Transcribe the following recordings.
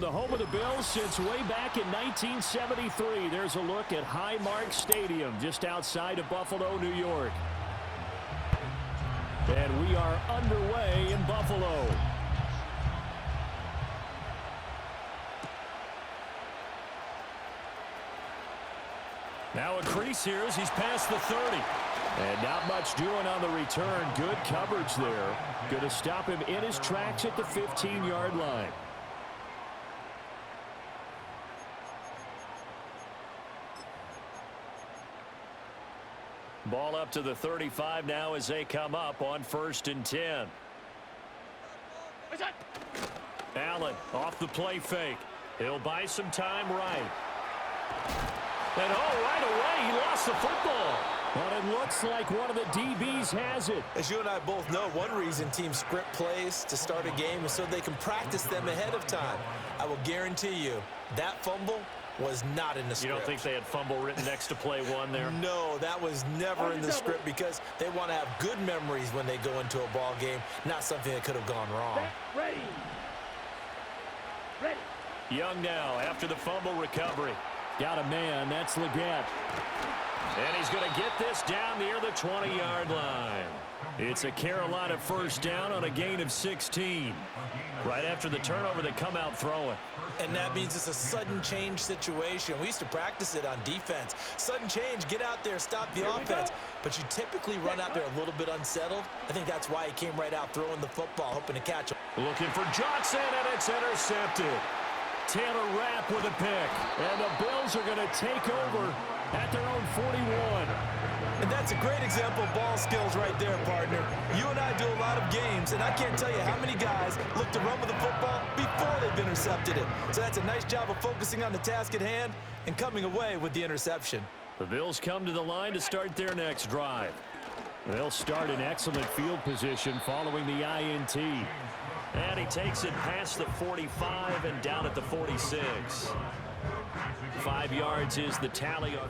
the home of the Bills since way back in 1973. There's a look at Highmark Stadium just outside of Buffalo, New York. And we are underway in Buffalo. Now a crease here as he's past the 30. And not much doing on the return. Good coverage there. Going to stop him in his tracks at the 15-yard line. Ball up to the 35 now as they come up on 1st and 10. Allen off the play fake. He'll buy some time right. And right away he lost the football. But it looks like one of the DBs has it. As you and I both know, one reason teams script plays to start a game is so they can practice them ahead of time. I will guarantee you that fumble was not in the script. You don't think they had fumble written next to play one there? No, that was never in the script because they want to have good memories when they go into a ball game, not something that could have gone wrong. Ready. Young now after the fumble recovery. Got a man, that's Leggett. And he's going to get this down near the 20-yard line. It's a Carolina first down on a gain of 16. Right after the turnover, they come out throwing. And that means it's a sudden change situation. We used to practice it on defense. Sudden change, get out there, stop the offense. But you typically run out there a little bit unsettled. I think that's why he came right out throwing the football, hoping to catch him. Looking for Johnson, and it's intercepted. Taylor Rapp with a pick. And the Bills are going to take over at their own 41. And that's a great example of ball skills right there, partner. You and I do a lot of games, and I can't tell you how many guys look to run with the football before they've intercepted it. So that's a nice job of focusing on the task at hand and coming away with the interception. The Bills come to the line to start their next drive. They'll start in excellent field position following the INT. And he takes it past the 45 and down at the 46. 5 yards is the tally on.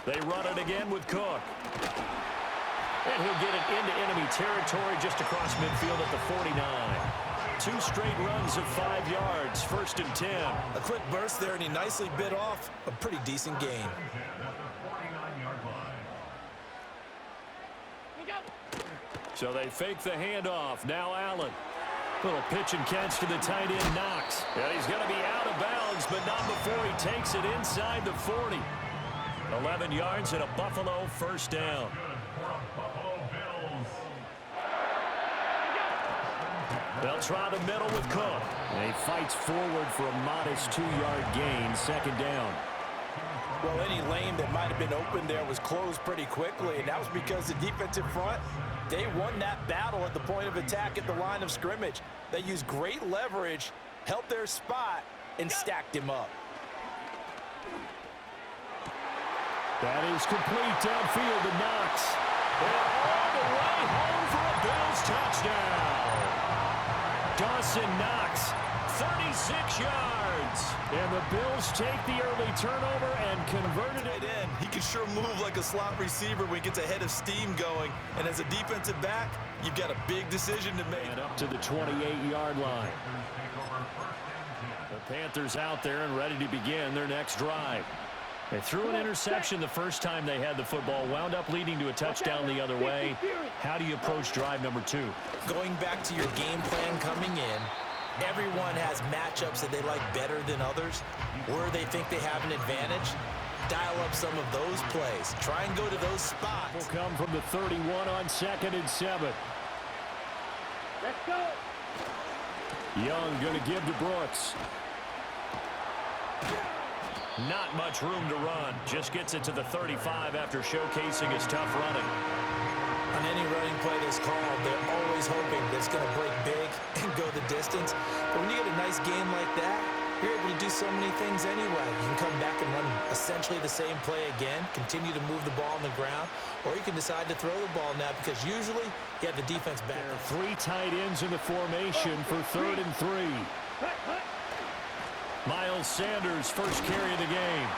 They run it again with Cook. And he'll get it into enemy territory just across midfield at the 49. 2 straight runs of 5 yards, 1st and 10. A quick burst there, and he nicely bit off a pretty decent gain. So they fake the handoff. Now Allen. Little pitch and catch to the tight end, Knox. And he's going to be out of bounds, but not before he takes it inside the 40. 11 yards and a Buffalo first down. They'll try the middle with Cook. And he fights forward for a modest 2-yard gain, 2nd down. Well, any lane that might have been open there was closed pretty quickly, and that was because the defensive front, they won that battle at the point of attack at the line of scrimmage. They used great leverage, held their spot, and stacked him up. That is complete downfield to Knox. And all the way home for a Bills touchdown. Dawson Knox, 36 yards. And the Bills take the early turnover and converted it in. He can sure move like a slot receiver when he gets a head of steam going. And as a defensive back, you've got a big decision to make. And up to the 28-yard line. The Panthers out there and ready to begin their next drive. They threw an interception the first time they had the football, wound up leading to a touchdown the other way. How do you approach drive number 2? Going back to your game plan coming in, everyone has matchups that they like better than others, where they think they have an advantage. Dial up some of those plays. Try and go to those spots. Will come from the 31 on 2nd and 7. Let's go. Young going to give to Brooks. Not much room to run. Just gets it to the 35 after showcasing his tough running. On any running play that's called, they're always hoping that it's going to break big and go the distance. But when you get a nice game like that, you're able to do so many things anyway. You can come back and run essentially the same play again, continue to move the ball on the ground, or you can decide to throw the ball now because usually you have the defense back. There are 3 tight ends in the formation for 3rd and 3. Miles Sanders, first carry of the game.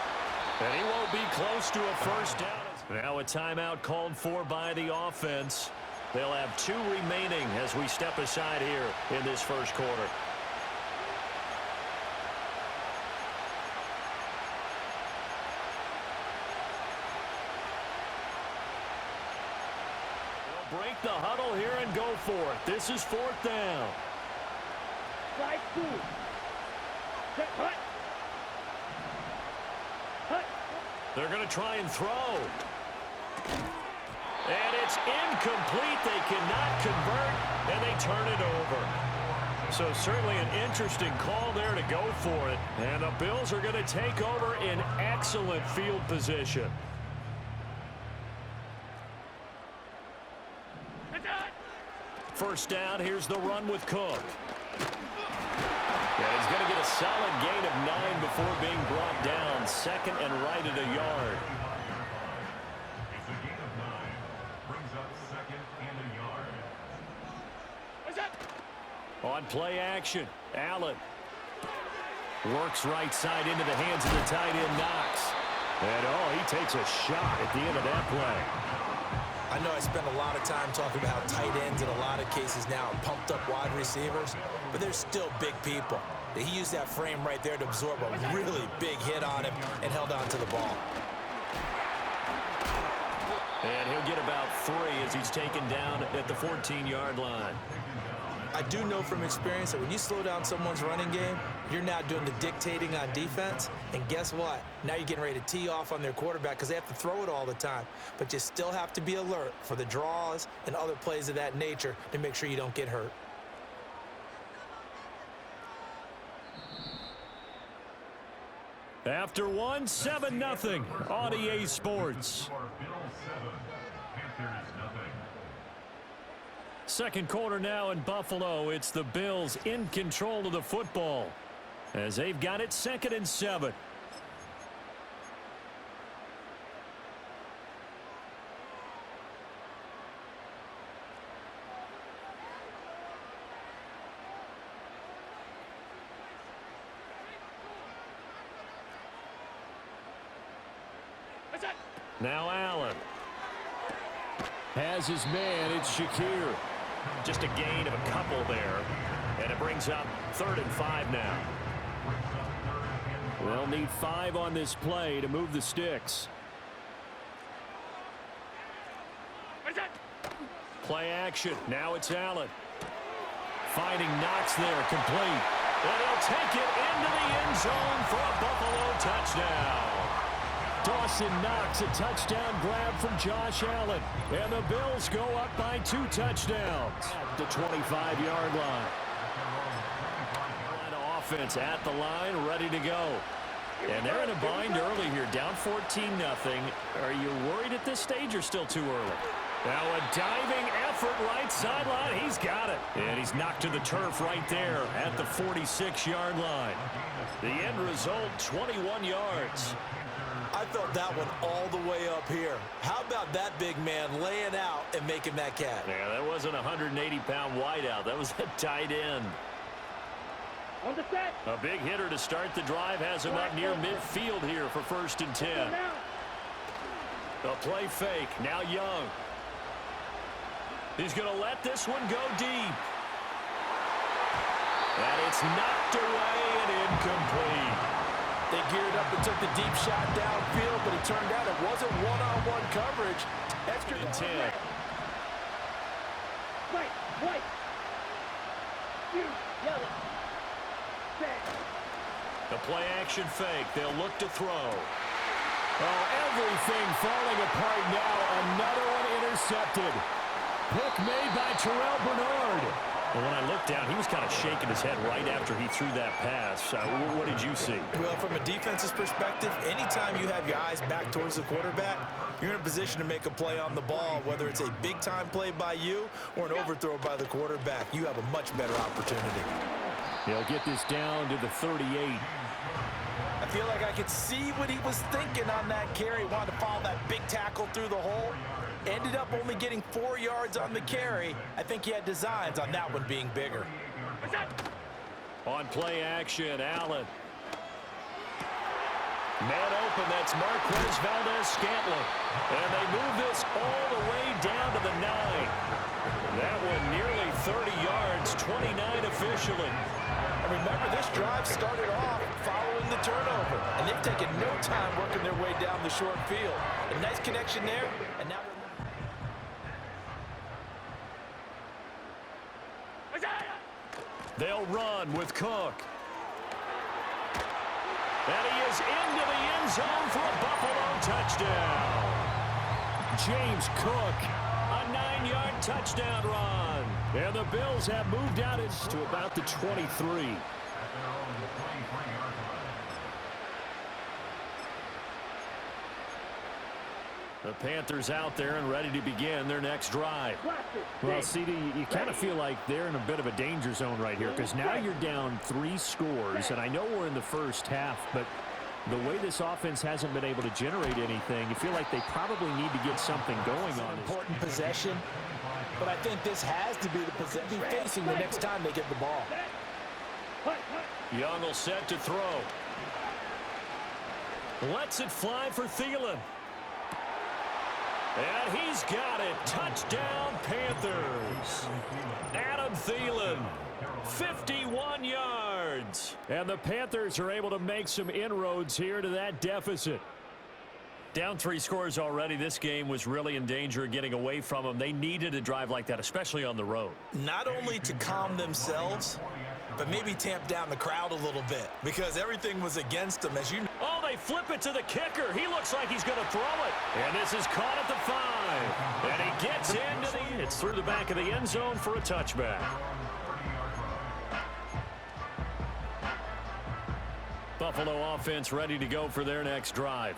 And he won't be close to a first down. Now a timeout called for by the offense. They'll have 2 remaining as we step aside here in this first quarter. They'll break the huddle here and go for it. This is 4th down. Slide 2. Hut. Hut. They're going to try and throw. And it's incomplete. They cannot convert, and they turn it over. So certainly an interesting call there to go for it. And the Bills are going to take over in excellent field position. First down, here's the run with Cook. And he's going to get a solid gain of 9 before being brought down. 2nd and right at a yard. It's a gain of 9. Brings up 2nd and a yard. What's up? On play action, Allen works right side into the hands of the tight end, Knox. And he takes a shot at the end of that play. I know I spend a lot of time talking about how tight ends in a lot of cases now are pumped up wide receivers, but they're still big people. He used that frame right there to absorb a really big hit on him and held on to the ball. And he'll get about 3 as he's taken down at the 14-yard line. I do know from experience that when you slow down someone's running game, you're now doing the dictating on defense. And guess what? Now you're getting ready to tee off on their quarterback because they have to throw it all the time. But you still have to be alert for the draws and other plays of that nature to make sure you don't get hurt. After 1, 7-0 on EA Sports. Bills 7, Panthers nothing. Second quarter now in Buffalo. It's the Bills in control of the football as they've got it 2nd and 7. Now Allen has his man. It's Shakir. Just a gain of a couple there. And it brings up 3rd and 5 now. They'll need 5 on this play to move the sticks. Play action. Now it's Allen. Finding Knox there, complete. And he'll take it into the end zone for a Buffalo touchdown. Dawson Knox, a touchdown grab from Josh Allen. And the Bills go up by 2 touchdowns. At the 25-yard line. Offense at the line, ready to go. And they're in a bind early here, down 14-0. Are you worried at this stage or still too early? Now a diving effort right sideline. He's got it. And he's knocked to the turf right there at the 46-yard line. The end result, 21 yards. I felt that one all the way up here. How about that big man laying out and making that catch? Yeah, that wasn't a 180-pound wideout. That was a tight end. On the set. A big hitter to start the drive has him up near midfield here for 1st and 10. A play fake. Now Young. He's going to let this one go deep. And it's knocked away and incomplete. They geared up and took the deep shot downfield, but it turned out it wasn't one-on-one coverage. Extra 10. White. Yellow. The play action fake. They'll look to throw. Oh, everything falling apart now. Another one intercepted. Pick made by Terrell Bernard. Well, when I looked down, he was kind of shaking his head right after he threw that pass. What did you see? Well, from a defense's perspective, anytime you have your eyes back towards the quarterback, you're in a position to make a play on the ball, whether it's a big-time play by you or an overthrow by the quarterback. You have a much better opportunity. He'll get this down to the 38. I feel like I could see what he was thinking on that carry. Wanted to follow that big tackle through the hole. Ended up only getting 4 yards on the carry. I think he had designs on that one being bigger. On play action, Allen. Man open, that's Marquez Valdez-Scantling. And they move this all the way down to the 9. That one nearly 30 yards, 29 officially. And remember, this drive started off following the turnover. And they've taken no time working their way down the short field. A nice connection there, and now they'll run with Cook. And he is into the end zone for a Buffalo touchdown. James Cook, a 9-yard touchdown run. And the Bills have moved out to about the 23. The Panthers out there and ready to begin their next drive. Well, CD, you kind of feel like they're in a bit of a danger zone right here because now you're down 3 scores, and I know we're in the first half, but the way this offense hasn't been able to generate anything, you feel like they probably need to get something going on. Important possession, but I think this has to be the possession facing the next time they get the ball. Young will set to throw. Lets it fly for Thielen. And he's got it. Touchdown, Panthers. Adam Thielen, 51 yards. And the Panthers are able to make some inroads here to that deficit. Down 3 scores already. This game was really in danger of getting away from them. They needed a drive like that, especially on the road. Not only to calm themselves, but maybe tamp down the crowd a little bit because everything was against them, as you know. Oh, they flip it to the kicker. He looks like he's going to throw it. And this is caught at the 5. And he gets into the... It's through the back of the end zone for a touchback. Buffalo offense ready to go for their next drive.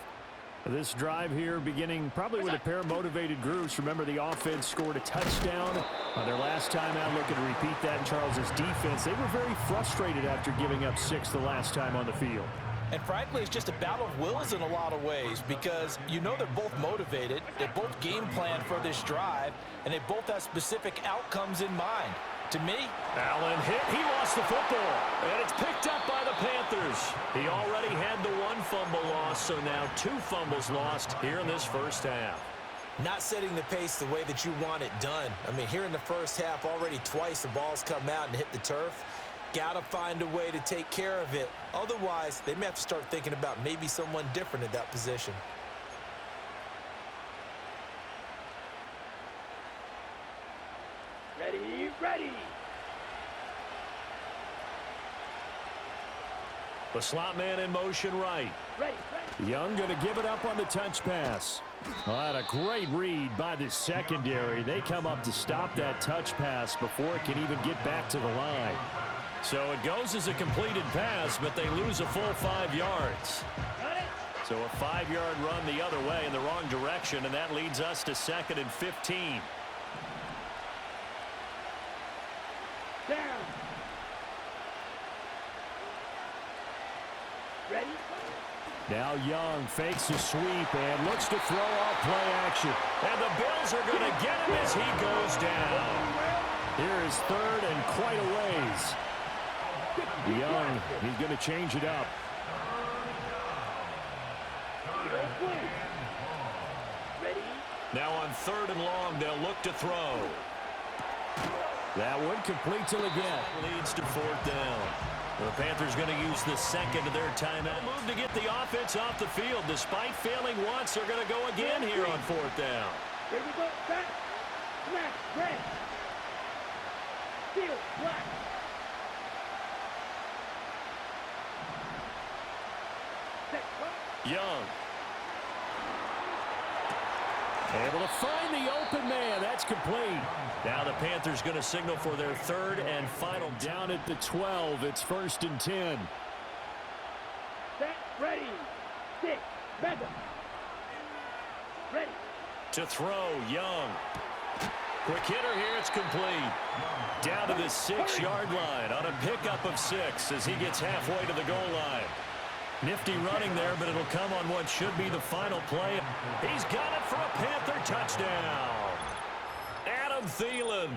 This drive here beginning probably with a pair of motivated groups. Remember, the offense scored a touchdown on their last time out. Looking to repeat that in Charles's defense. They were very frustrated after giving up 6 the last time on the field. And frankly, it's just a battle of wills in a lot of ways because you know they're both motivated, they both game plan for this drive, and they both have specific outcomes in mind. To me, Allen hit. He lost the football. And it's picked up by the Panthers. He already had the 1 fumble loss, so now 2 fumbles lost here in this first half. not setting the pace the way that you want it done. I mean, here in the first half, already twice the ball's come out and hit the turf. Got to find a way to take care of it. Otherwise, they may have to start thinking about maybe someone different at that position. Ready, ready. The slot man in motion right. Ready, ready. Young going to give it up on the touch pass. Well, that a great read by the secondary. They come up to stop that touch pass before it can even get back to the line. So it goes as a completed pass, but they lose a full 5 yards. Got it. So a 5-yard run the other way in the wrong direction, and that leads us to 2nd and 15. Down. Ready. Now Young fakes a sweep and looks to throw off play action. And the Bills are going to get him as he goes down. Here is 3rd and quite a ways. Young, he's going to change it up. Ready. Now on 3rd and long, they'll look to throw. That one complete till again. Leads to 4th down. The Panthers going to use the 2nd of their timeout. Move to get the offense off the field. Despite failing once, they're going to go again here on 4th down. Here we go. Back. Smash. Red. Steel. Black. Young. Able to find the open man. That's complete. Now the Panthers going to signal for their 3rd and final Down at the 12. It's 1st and 10. Set. Ready. 6. Better. Ready. to throw. Young. Quick hitter here. It's complete. Down to the 6-yard line on a pickup of 6 as he gets halfway to the goal line. Nifty running there, but it'll come on what should be the final play. He's got it for a Panther touchdown. Adam Thielen.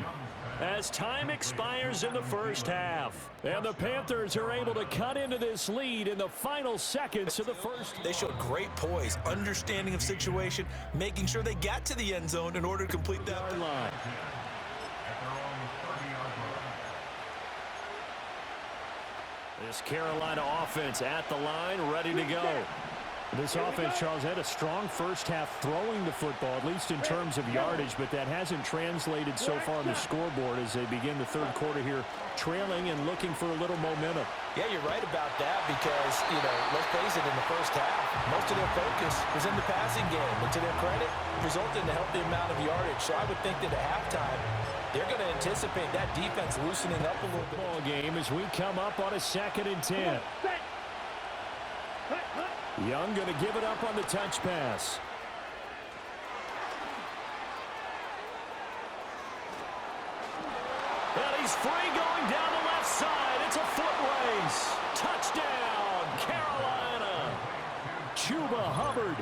As time expires in the first half. And the Panthers are able to cut into this lead in the final seconds of the first. They showed great poise, understanding of situation, making sure they got to the end zone in order to complete that line. This Carolina offense at the line, ready to go. This offense, Charles, had a strong first half throwing the football, at least in terms of yardage, but that hasn't translated so far on the scoreboard as they begin the third quarter here, trailing and looking for a little momentum. Yeah, you're right about that because, let's face it, in the first half, most of their focus was in the passing game. And to their credit, resulted in a healthy amount of yardage. So I would think that at halftime, they're going to anticipate that defense loosening up a little bit. Ball game as we come up on a 2nd and 10. Young going to give it up on the touch pass. And he's free going down the left side. It's a foot race. Touchdown, Carolina. Chuba Hubbard,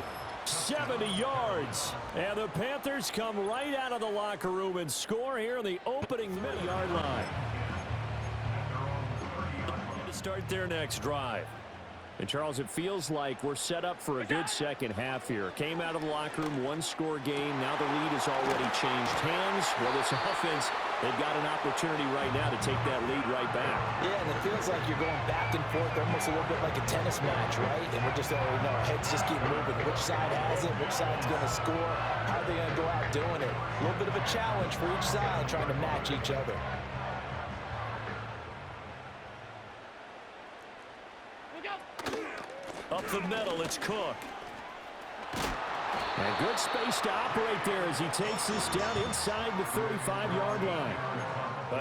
70 yards. And the Panthers come right out of the locker room and score here on the opening mid-yard line. To start their next drive. And, Charles, it feels like we're set up for a good second half here. Came out of the locker room, one-score game. Now the lead has already changed hands. Well, this offense, they've got an opportunity right now to take that lead right back. Yeah, and it feels like you're going back and forth, almost a little bit like a tennis match, right? And we're just already know our heads just keep moving. Which side has it? Which side's going to score? How are they going to go out doing it? A little bit of a challenge for each side, trying to match each other. Up the middle, it's Cook. And good space to operate there as he takes this down inside the 35-yard line.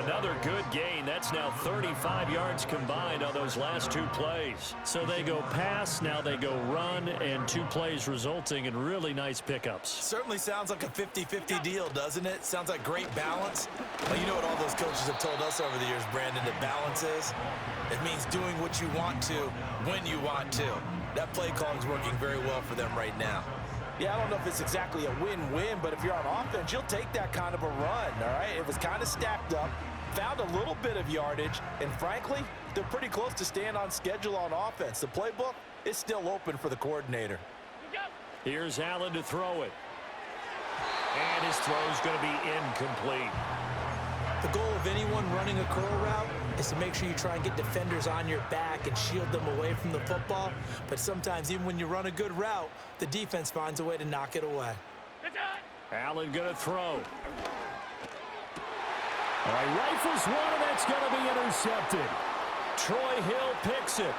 Another good gain. That's now 35 yards combined on those last 2 plays. So they go pass, now they go run, and 2 plays resulting in really nice pickups. Certainly sounds like a 50-50 deal, doesn't it? Sounds like great balance. Well, you know what all those coaches have told us over the years, Brandon, that balance is? It means doing what you want to when you want to. That play calling is working very well for them right now. Yeah, I don't know if it's exactly a win-win, but if you're on offense, you'll take that kind of a run, all right? It was kind of stacked up, found a little bit of yardage, and frankly, they're pretty close to staying on schedule on offense. The playbook is still open for the coordinator. Here's Allen to throw it. And his throw's going to be incomplete. The goal of anyone running a curl route is to make sure you try and get defenders on your back and shield them away from the football. But sometimes even when you run a good route, the defense finds a way to knock it away. Allen going to throw. All right, rifles one, and that's going to be intercepted. Troy Hill picks it.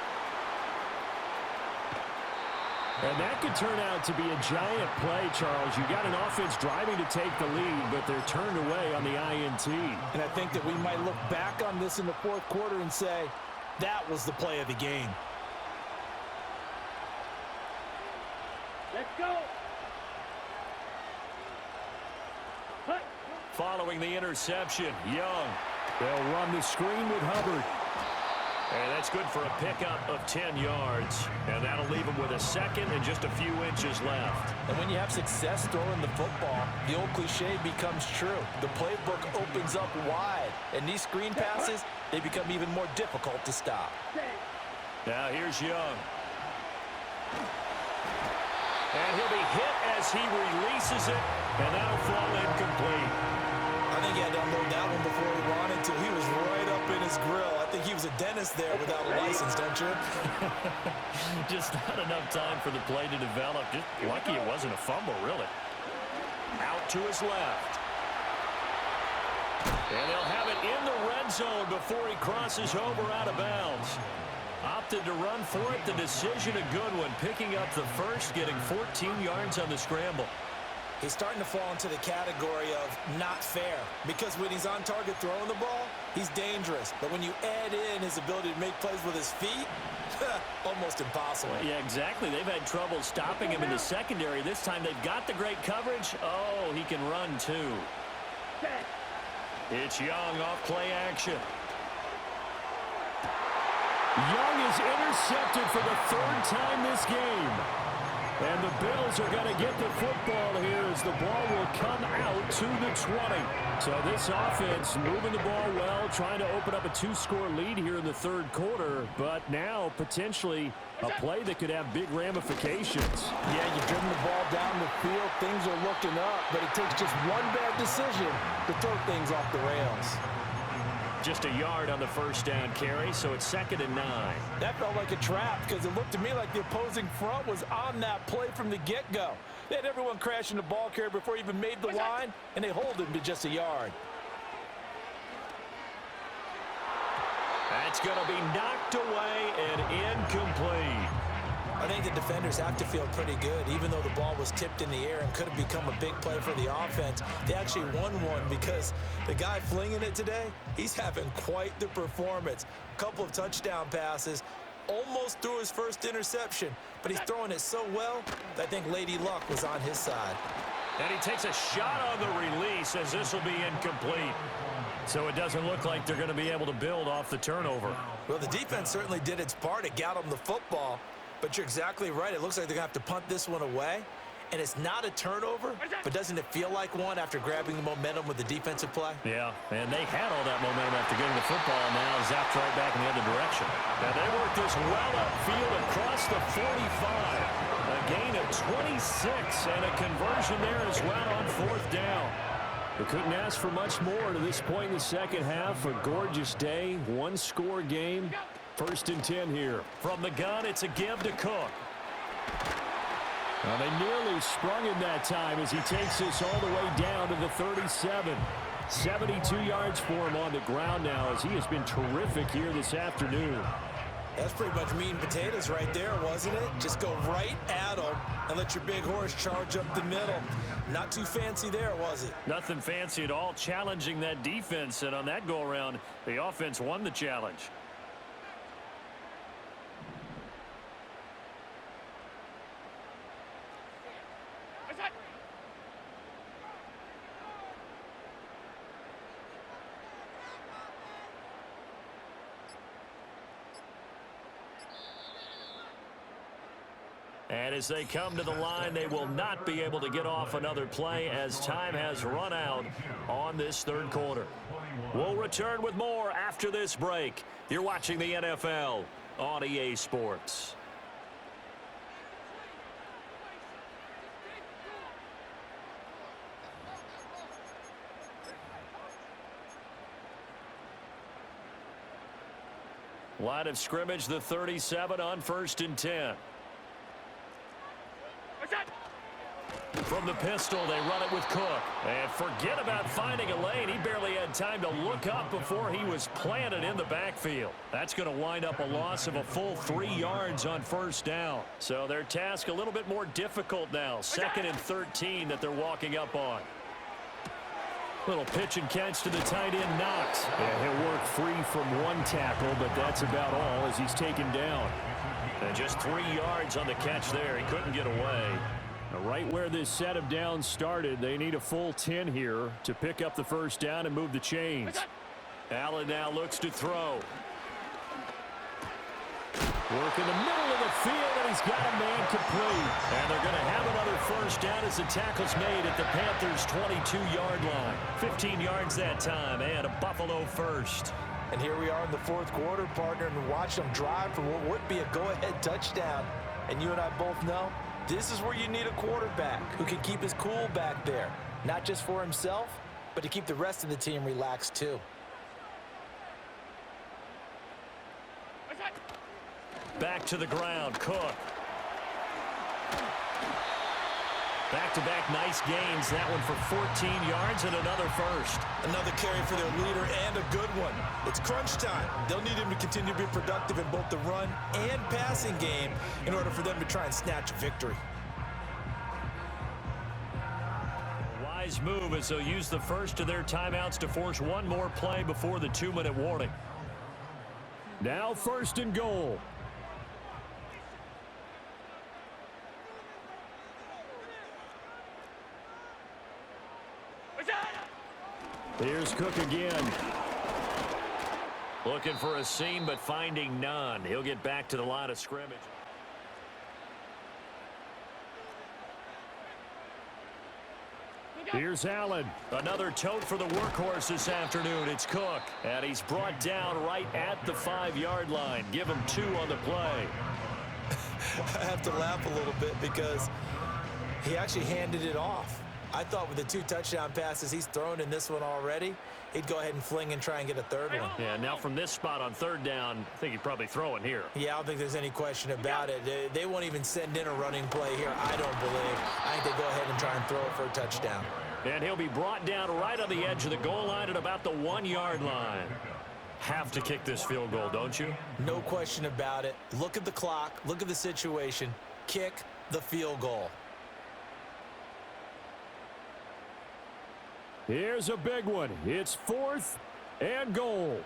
And that could turn out to be a giant play, Charles. You got an offense driving to take the lead, but they're turned away on the INT. And I think that we might look back on this in the fourth quarter and say, that was the play of the game. Let's go. Following the interception, Young. They'll run the screen with Hubbard. And that's good for a pickup of 10 yards. And that'll leave him with a second and just a few inches left. And when you have success throwing the football, the old cliche becomes true. The playbook opens up wide. And these screen passes, they become even more difficult to stop. Now here's Young. And he'll be hit as he releases it. And that'll fall incomplete. I think he had to unload that one before he wanted to. He was right up in his grill. I think he was a dentist there without a license, don't you? Just not enough time for the play to develop. Just lucky it wasn't a fumble, really. Out to his left. And they'll have it in the red zone before he crosses over out of bounds. Opted to run for it. The decision a good one. Picking up the first, getting 14 yards on the scramble. He's starting to fall into the category of not fair, because when he's on target throwing the ball, he's dangerous. But when you add in his ability to make plays with his feet, almost impossible. Yeah, exactly. They've had trouble stopping him in the secondary. This time they've got the great coverage. Oh, he can run too. It's Young off play action. Young is intercepted for the third time this game. And the Bills are going to get the football here as the ball will come out to the 20. So this offense moving the ball well, trying to open up a 2-score lead here in the third quarter, but now potentially a play that could have big ramifications. Yeah, you've driven the ball down the field. Things are looking up, but it takes just one bad decision to throw things off the rails. Just a yard on the first down carry, so it's 2nd and 9. That felt like a trap because it looked to me like the opposing front was on that play from the get-go. They had everyone crashing the ball carrier before he even made the line, and they hold him to just a yard. That's going to be knocked away and incomplete. I think the defenders have to feel pretty good. Even though the ball was tipped in the air and could have become a big play for the offense, they actually won one because the guy flinging it today, he's having quite the performance. A couple of touchdown passes, almost threw his first interception, but he's throwing it so well that I think Lady Luck was on his side. And he takes a shot on the release as this will be incomplete. So it doesn't look like they're going to be able to build off the turnover. Well, the defense certainly did its part. It got them the football. But you're exactly right. It looks like they're going to have to punt this one away. And it's not a turnover, but doesn't it feel like one after grabbing the momentum with the defensive play? Yeah, and they had all that momentum after getting the football, and now zapped right back in the other direction. Now they work this well upfield across the 45. A gain of 26 and a conversion there as well on 4th down. We couldn't ask for much more to this point in the second half. A gorgeous day, 1-score game. 1st and 10 here. From the gun, it's a give to Cook. Well, they nearly sprung him that time as he takes this all the way down to the 37. 72 yards for him on the ground now as he has been terrific here this afternoon. That's pretty much meat and potatoes right there, wasn't it? Just go right at him and let your big horse charge up the middle. Not too fancy there, was it? Nothing fancy at all, challenging that defense, and on that go-around, the offense won the challenge. And as they come to the line, they will not be able to get off another play as time has run out on this third quarter. We'll return with more after this break. You're watching the NFL on EA Sports. Line of scrimmage, the 37 on 1st and 10. From the pistol, they run it with Cook. And forget about finding a lane. He barely had time to look up before he was planted in the backfield. That's going to wind up a loss of a full 3 yards on 1st down. So their task a little bit more difficult now. 2nd and 13 that they're walking up on. Little pitch and catch to the tight end, Knox. Yeah, he'll work free from one tackle, but that's about all as he's taken down. And just 3 yards on the catch there. He couldn't get away. Now, right where this set of downs started, they need a full 10 here to pick up the 1st down and move the chains. Allen now looks to throw. Work in the middle of the field, and he's got a man complete. And they're going to have another 1st down as the tackle's made at the Panthers' 22-yard line. 15 yards that time, and a Buffalo 1st. And here we are in the 4th quarter, partner, and watch them drive for what would be a go-ahead touchdown. And you and I both know this is where you need a quarterback who can keep his cool back there. Not just for himself, but to keep the rest of the team relaxed too. Back to the ground, Cook. Back-to-back nice gains. That one for 14 yards and another 1st. Another carry for their leader and a good one. It's crunch time. They'll need him to continue to be productive in both the run and passing game in order for them to try and snatch a victory. Wise move as they'll use the first of their timeouts to force one more play before the 2-minute warning. Now 1st and goal. Here's Cook again. Looking for a seam, but finding none. He'll get back to the line of scrimmage. Here's Allen. Another tote for the workhorse this afternoon. It's Cook. And he's brought down right at the 5-yard line. Give him 2 on the play. I have to laugh a little bit because he actually handed it off. I thought with the 2 touchdown passes he's thrown in this one already, he'd go ahead and fling and try and get a 3rd one. Yeah, now from this spot on 3rd down, I think he'd probably throw it here. Yeah, I don't think there's any question about it. They won't even send in a running play here, I don't believe. I think they go ahead and try and throw it for a touchdown. And he'll be brought down right on the edge of the goal line at about the 1-yard line. Have to kick this field goal, don't you? No question about it. Look at the clock. Look at the situation. Kick the field goal. Here's a big one. It's 4th and goal.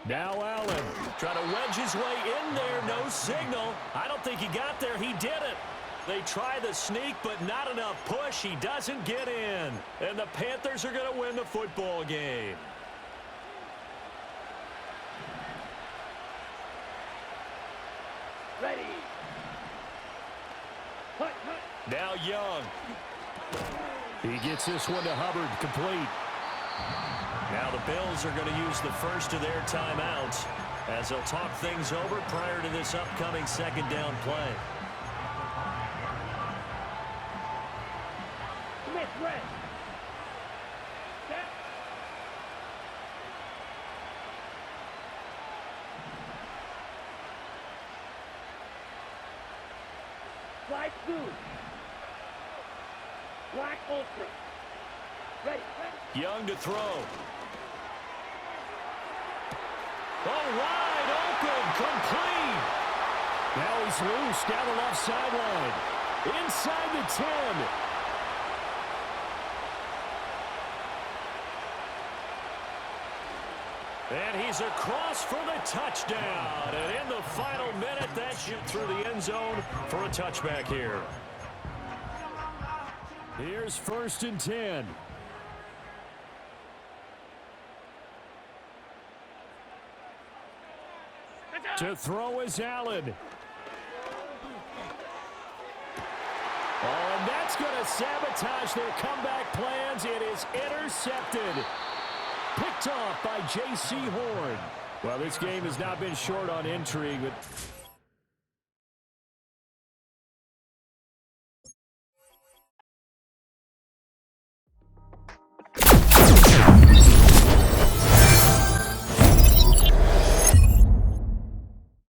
Now Allen. Trying to wedge his way in there. No signal. I don't think he got there. He did it. They try the sneak, but not enough push. He doesn't get in. And the Panthers are going to win the football game. Ready. Cut. Now Young. He gets this one to Hubbard, complete. Now the Bills are going to use the first of their timeouts as they'll talk things over prior to this upcoming 2nd down play. Smith, red. Set. Slide through. Black ultra. Ready. Young to throw. Oh, wide open, complete. Now he's loose down the left sideline. Inside the 10. And he's across for the touchdown. And in the final minute, that shoot through the end zone for a touchback here. Here's 1st and 10. To throw is Allen. Oh, and that's going to sabotage their comeback plans. It is intercepted. Picked off by J.C. Horn. Well, this game has not been short on intrigue, but